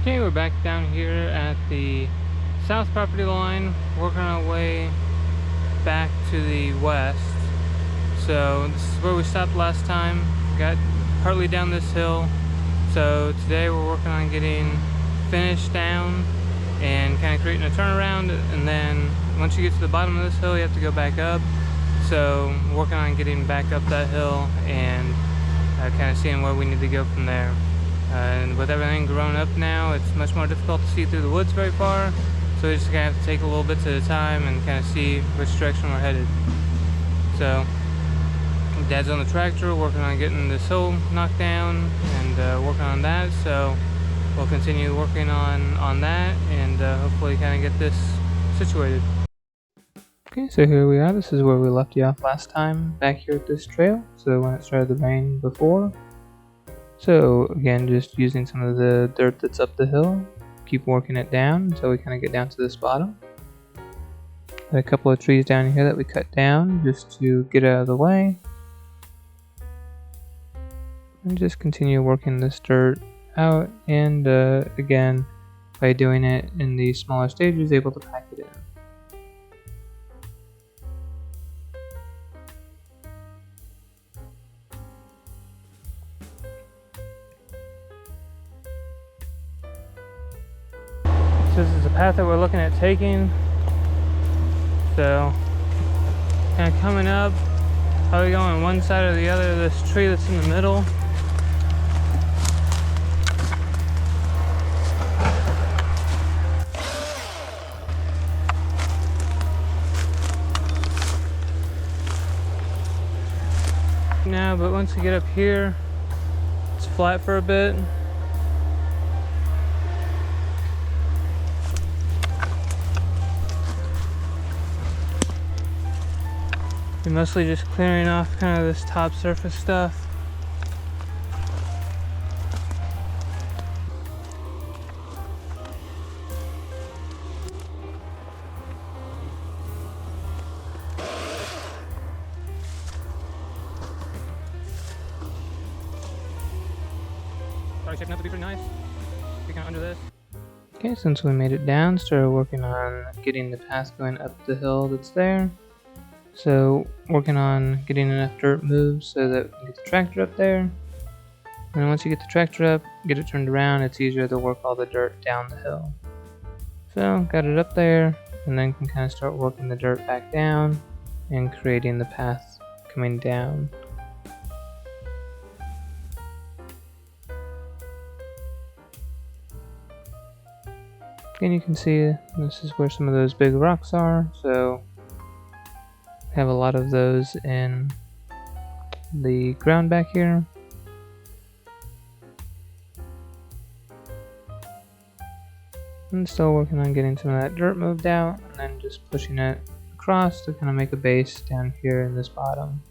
Okay, we're back down here at the south property line, working our way back to the west. So this is where we stopped last time, got partly down this hill. So today we're working on getting finished down and kind of creating a turnaround, and then once you get to the bottom of this hill you have to go back up. So working on getting back up that hill and kind of seeing where we need to go from there. And with everything grown up now, it's much more difficult to see through the woods very far, so we're just gonna have to take a little bit at a time and kind of see which direction we're headed. So Dad's on the tractor working on getting this hill knocked down and working on that, so we'll continue working on that and hopefully kind of get this situated. Okay, so here we are. This is where we left you off last time, back here at this trail, so when it started to rain before. So again, just using some of the dirt that's up the hill, keep working it down until we kind of get down to this bottom. Got a couple of trees down here that we cut down just to get out of the way. And just continue working this dirt out, and again, by doing it in the smaller stages, able to pack it in. This is the path that we're looking at taking. So kind of coming up, probably going one side or the other of this tree that's in the middle. Now, but once we get up here, it's flat for a bit. You're mostly just clearing off kind of this top surface stuff. Probably shaping up to be pretty nice. Be kind of under this. Okay, since we made it down, started working on getting the path going up the hill that's there. So working on getting enough dirt moved so that we can get the tractor up there. And then once you get the tractor up, get it turned around, it's easier to work all the dirt down the hill. So got it up there, and then can kind of start working the dirt back down and creating the path coming down. And you can see this is where some of those big rocks are, so have a lot of those in the ground back here. And still working on getting some of that dirt moved out, and then just pushing it across to kind of make a base down here in this bottom.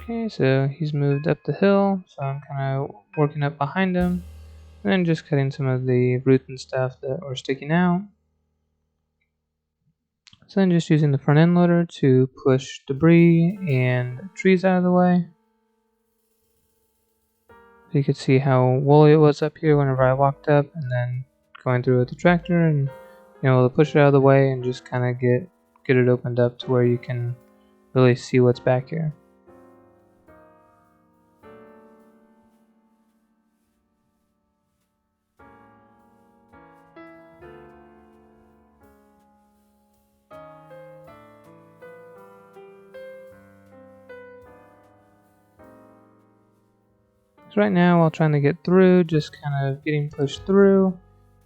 Okay, so he's moved up the hill, so I'm kind of working up behind him, and then just cutting some of the roots and stuff that were sticking out. So then just using the front end loader to push debris and trees out of the way. So you could see how woolly it was up here whenever I walked up, and then going through with the tractor and to push it out of the way and just kind of get it opened up to where you can really see what's back here. Right now, while trying to get through, just kind of getting pushed through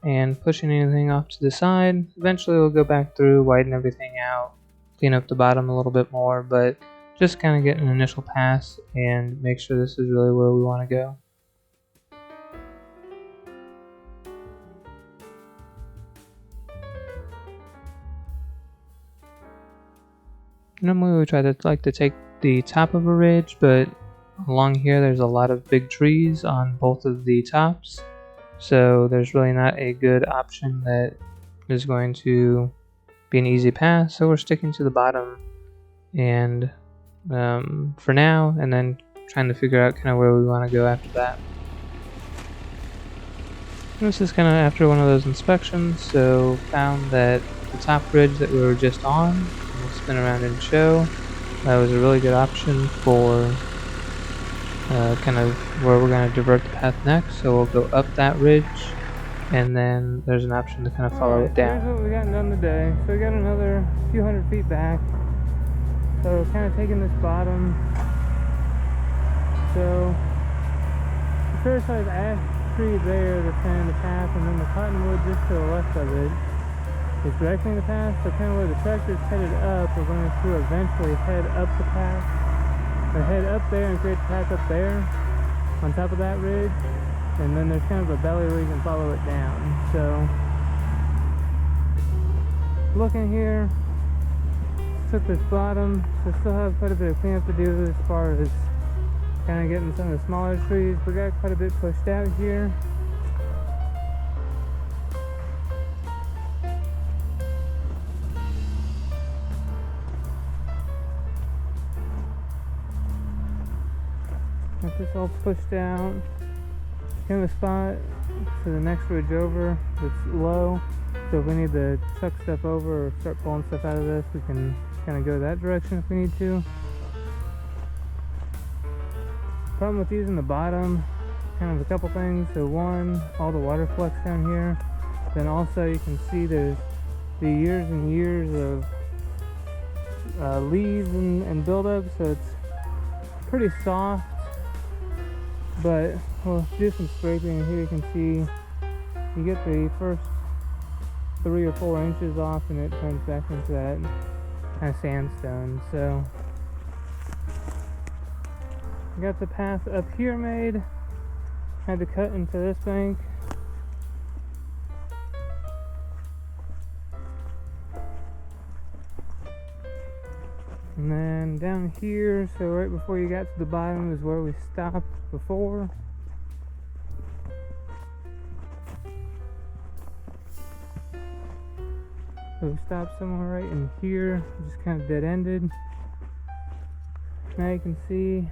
and pushing anything off to the side. Eventually we'll go back through, widen everything out, clean up the bottom a little bit more, but just kind of get an initial pass and make sure this is really where we want to go. Normally we try to take the top of a ridge, but along here there's a lot of big trees on both of the tops, so there's really not a good option that is going to be an easy pass, so we're sticking to the bottom and for now, and then trying to figure out kind of where we want to go after that. This is kind of after one of those inspections, so found that the top ridge that we were just on, we'll spin around and show, that was a really good option for kind of where we're going to divert the path next. So we'll go up that ridge, and then there's an option to kind of follow it down. Here's what we got done today. So we got another few hundred feet back. So kind of taking this bottom. So the fair size ash tree there that's kind of the path, and then the cottonwood just to the left of it is directing the path. So kind of where the tractor's headed up, we're going to eventually head up the path, or head up there and create a path up there on top of that ridge, and then there's kind of a belly where you can follow it down. So looking here, took this bottom, so still have quite a bit of cleanup to do as far as kind of getting some of the smaller trees. We got quite a bit pushed out here. Got this all pushed out. Kind of a spot to the next ridge over that's low. So if we need to chuck stuff over or start pulling stuff out of this, we can kind of go that direction if we need to. Problem with using the bottom, kind of a couple things. So one, all the water flux down here. Then also you can see there's the years and years of leaves and buildup, so it's pretty soft. But we'll do some scraping, and here you can see you get the first 3 or 4 inches off, and it turns back into that kind of sandstone. So I got the path up here made. Had to cut into this bank. And then down here, so right before you got to the bottom is where we stopped before. So we stopped somewhere right in here, just kind of dead-ended. Now you can see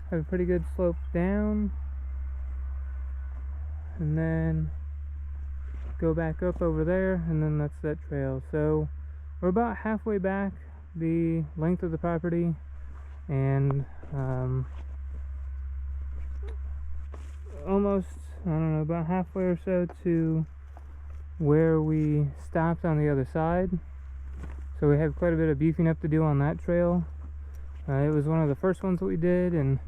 have a pretty good slope down, and then go back up over there, and then that's that trail. So we're about halfway back the length of the property, and almost, I don't know, about halfway or so to where we stopped on the other side. So we have quite a bit of beefing up to do on that trail. It was one of the first ones that we did, and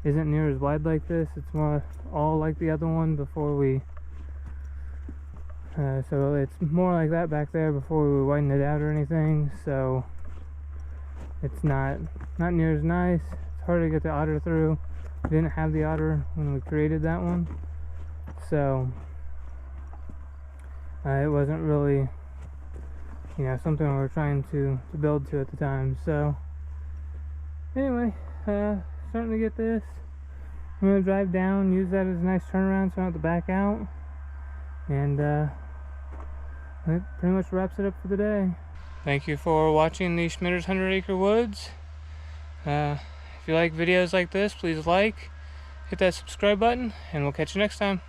isn't near as wide like this. It's more all like the other one before we so it's more like that back there before we widen it out or anything. So it's not near as nice. It's hard to get the otter through. We didn't have the otter when we created that one, so it wasn't really, you know, something we were trying to build to at the time. So anyway, starting to get this. I'm going to drive down, use that as a nice turnaround so I don't have to back out. And that pretty much wraps it up for the day. Thank you for watching the Schmitter's 100 Acre Woods. If you like videos like this, please like, hit that subscribe button, and we'll catch you next time.